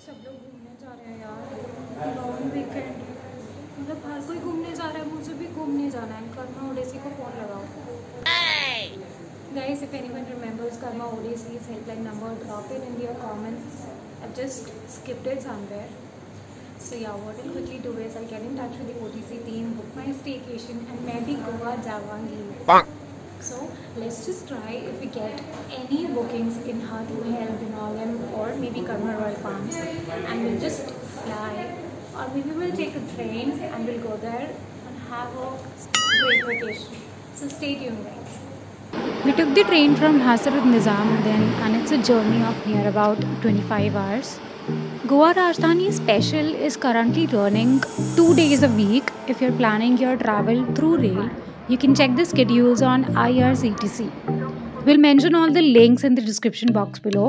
सब लोग घूमने जा रहे हैं यार, लॉन्ग वीकेंड। मतलब हर कोई घूमने जा रहा है, मुझे भी घूमने जाना है। कर्मा ओडेसी को फ़ोन लगाओ। Guys, if anyone remembers Karma ODC's helpline number, drop it in your comments. I've just skipped it somewhere. So yeah, what I'll quickly do is I'll get in touch with the OTC team, book my staycation, and maybe Goa Javangi. So let's just try if we get any bookings in Hathway, Binolim, or maybe Karma Royal Palms, and we'll just fly, or maybe we'll take a train and we'll go there and have a great vacation. So stay tuned, guys. We took the train from Hazrat Nizamuddin and it's a journey of near about 25 hours. Goa Rajdhani Special is currently running 2 days a week. If you're planning your travel through rail, you can check the schedules on IRCTC. We'll mention all the links in the description box below.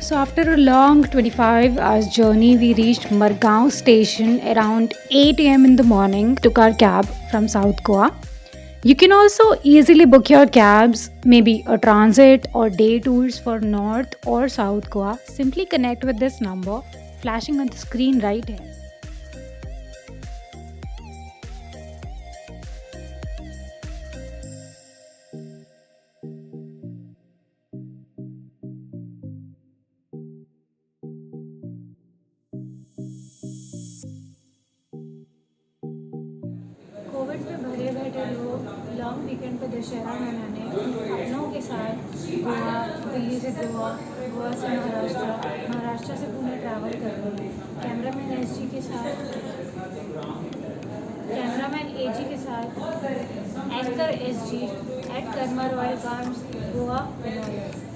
So after a long 25 hours journey, we reached Margaon station around 8 a.m. in the morning, took our cab from South Goa. You can also easily book your cabs, maybe a transit or day tours for North or South Goa. Simply connect with this number flashing on the screen right here. Covid में भरे बैठे लोग long weekend पे दशहरा मनाने अपनों के साथ गोवा, दिल्ली से गोवा, गोवा से महाराष्ट्र, महाराष्ट्र से पुणे ट्रैवल कर रहे हैं। कैमरामैन एसजी के साथ, कैमरामैन एजी के साथ, anchor SG at Karma Royal Palms Goa Benaulim.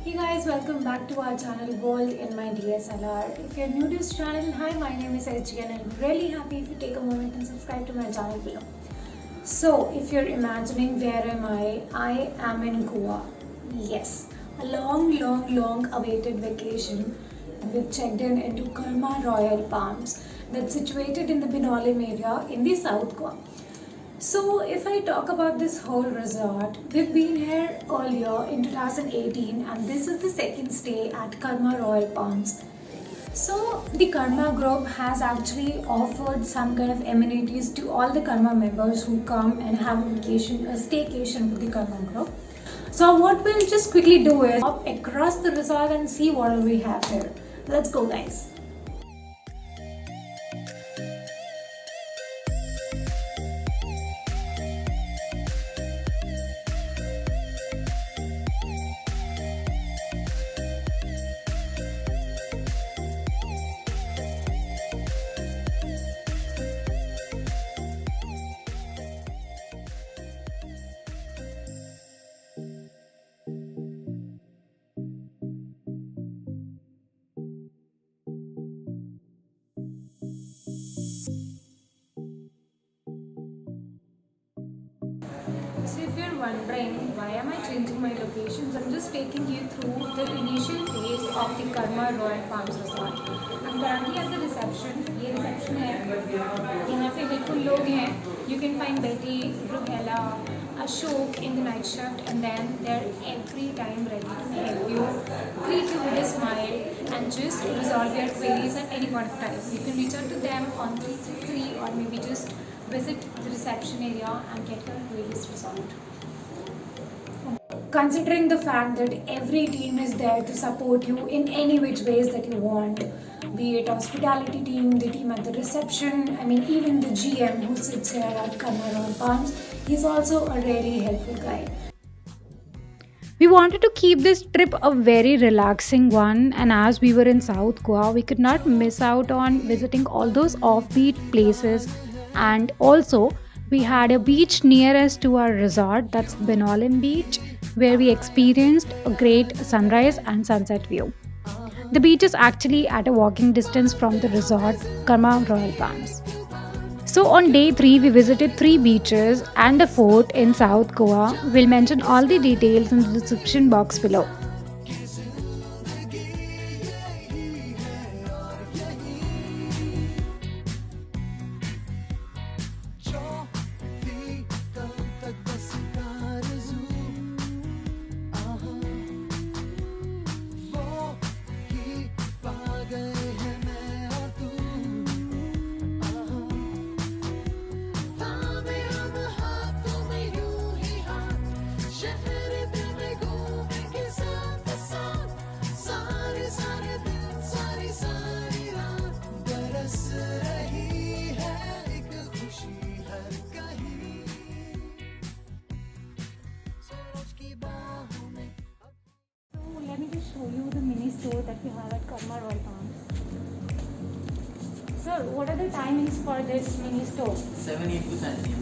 Hey guys, welcome back to our channel World in My DSLR. If you're new to this channel, hi, my name is SG and I'm really happy if you take a moment and subscribe to my channel below. So, if you're imagining where am I am in Goa. Yes, a long awaited vacation. We've checked in into Karma Royal Palms that's situated in the Binolim area in the South Goa. So if I talk about this whole resort, we've been here earlier in 2018 and this is the second stay at Karma Royal Palms. So the Karma group has actually offered some kind of amenities to all the Karma members who come and have a vacation, a staycation with the Karma group. So what we'll just quickly do is hop across the resort and see what we have here. Let's go, guys. So if you're wondering why am I changing my locations, I'm just taking you through the initial phase of the Karma Royal Palms Resort. I'm currently at the reception. ये reception है. यहाँ पे बिल्कुल लोग हैं. You can find Betty, Ruhela, Ashok in the night shift, and then they're every time ready to help you, greet you with a smile, and just resolve your queries at any point of time. You can reach out to them on 333 or maybe just visit the reception area and get your queries resolved. Considering the fact that every team is there to support you in any which ways that you want, be it hospitality team, the team at the reception, I mean even the GM who sits here at Karma Royal Palms, he's also a really helpful guy. We wanted to keep this trip a very relaxing one, and as we were in South Goa, we could not miss out on visiting all those offbeat places. And also, we had a beach nearest to our resort, that's Benolim Beach, where we experienced a great sunrise and sunset view. The beach is actually at a walking distance from the resort, Karma Royal Palms. So on day 3, we visited 3 beaches and a fort in South Goa. We'll mention all the details in the description box below. Let me just show you the mini store that we have at Karma Royal Palms. Sir, what are the timings for this mini store? 7 a.m. to 10 a.m.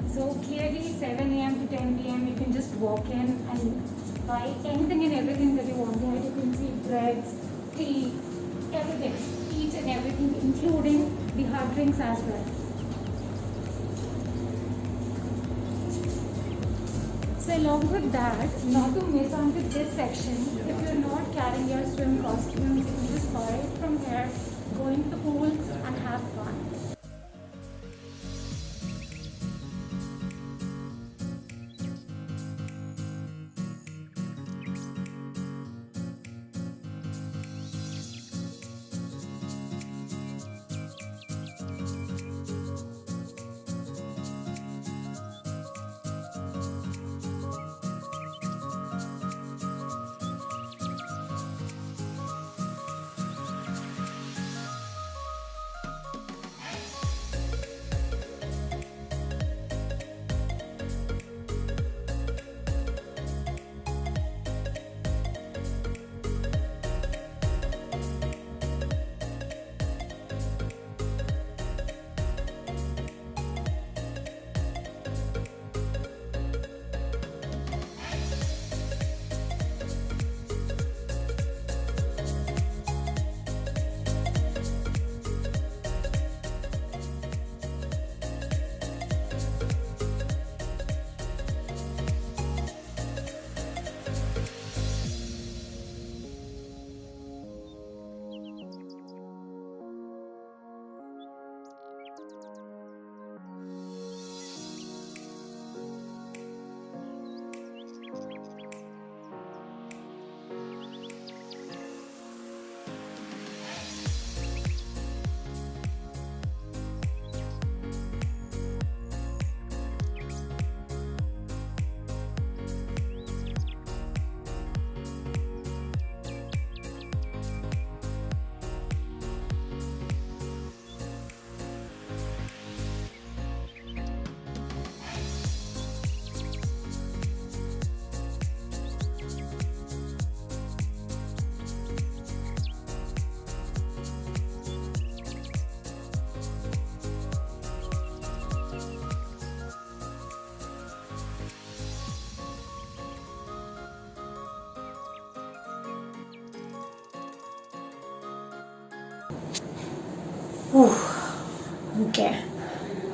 So clearly 7 a.m. to 10 p.m. you can just walk in and buy anything and everything that you want. There you can see breads, tea, everything, each and everything, including the hard drinks as well. So along with that, not to miss on to this section, if you're not carrying your swim costumes, you can just buy it from here, go into the pool and have fun. Okay.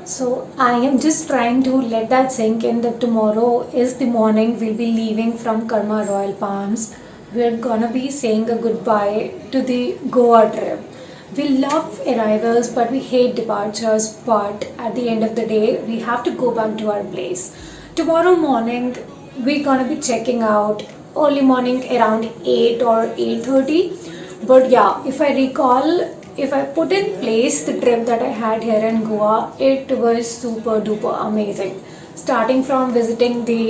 So I am just trying to let that sink in that tomorrow is the morning we'll be leaving from Karma Royal Palms. we're gonna be saying a goodbye to the Goa trip. We love arrivals, but we hate departures. But at the end of the day, we have to go back to our place. Tomorrow morning, we're gonna be checking out early morning around 8 or 8:30. But yeah, if I recall, if I put in place the trip that I had here in Goa, it was super duper amazing. Starting from visiting the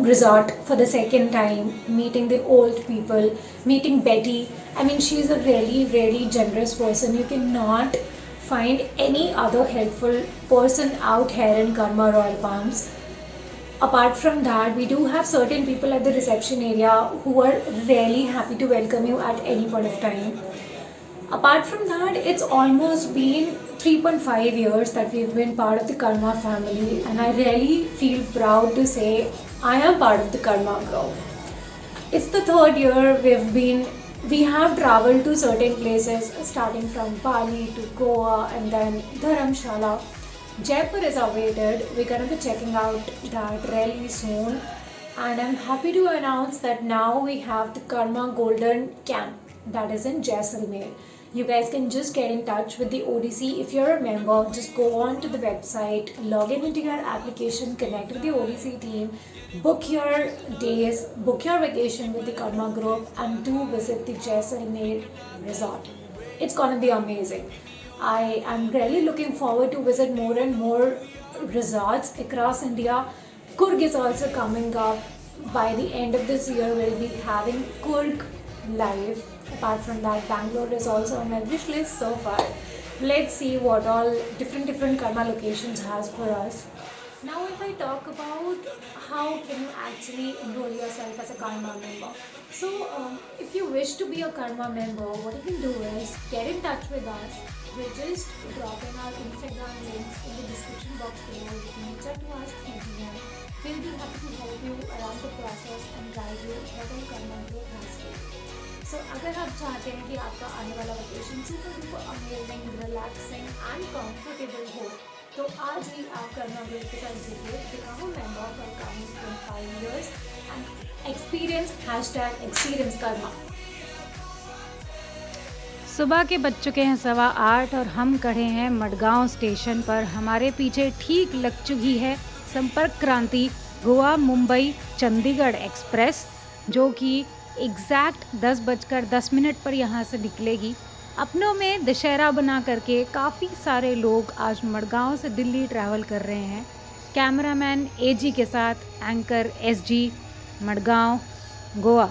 resort for the second time, meeting the old people, meeting Betty. I mean, she's a really, really generous person. You cannot find any other helpful person out here in Karma Royal Palms. Apart from that, we do have certain people at the reception area who are really happy to welcome you at any point of time. Apart from that, it's almost been 3.5 years that we've been part of the Karma family, and I really feel proud to say I am part of the Karma group. It's the third year we have traveled to certain places starting from Bali to Goa and then Dharamshala. Jaipur is awaited. We're gonna be checking out that really soon. And I'm happy to announce that now we have the Karma Golden Camp that is in Jaisalmer. You guys can just get in touch with the ODC. If you're a member, just go on to the website, log in into your application, connect with the ODC team, book your days, book your vacation with the Karma group, and do visit the Jaisalmer resort. It's gonna be amazing. I am really looking forward to visit more and more resorts across India. Kurg is also coming up. By the end of this year, we'll be having Kurg live. Apart from that, Bangalore is also on my wish list so far. Let's see what all different Karma locations has for us. Now if I talk about how can you actually enroll yourself as a Karma member. So if you wish to be a Karma member, what you can do is get in touch with us. We'll just drop in our Instagram links in the description box below. You can reach out to us through DM. We'll be happy to help you around the process and guide you whatever Karma group has to. So अगर आप चाहते हैं कि आपका आने वाला vacation super duper amazing, relaxing and comfortable हो, तो आज ही आप कर्मा ग्रुप के साथ जुड़िए, become a member for coming 5 years and experience Karma. सुबह के बज चुके हैं 8:15 और हम खड़े हैं मडगांव स्टेशन पर। हमारे पीछे ठीक लग चुकी है संपर्क क्रांति गोवा मुंबई चंडीगढ़ एक्सप्रेस, जो कि एग्जैक्ट 10:10 पर यहाँ से निकलेगी। अपनों में दशहरा बना करके काफ़ी सारे लोग आज मडगांव से दिल्ली ट्रैवल कर रहे हैं। कैमरामैन एजी के साथ एंकर एसजी, मडगांव, गोवा।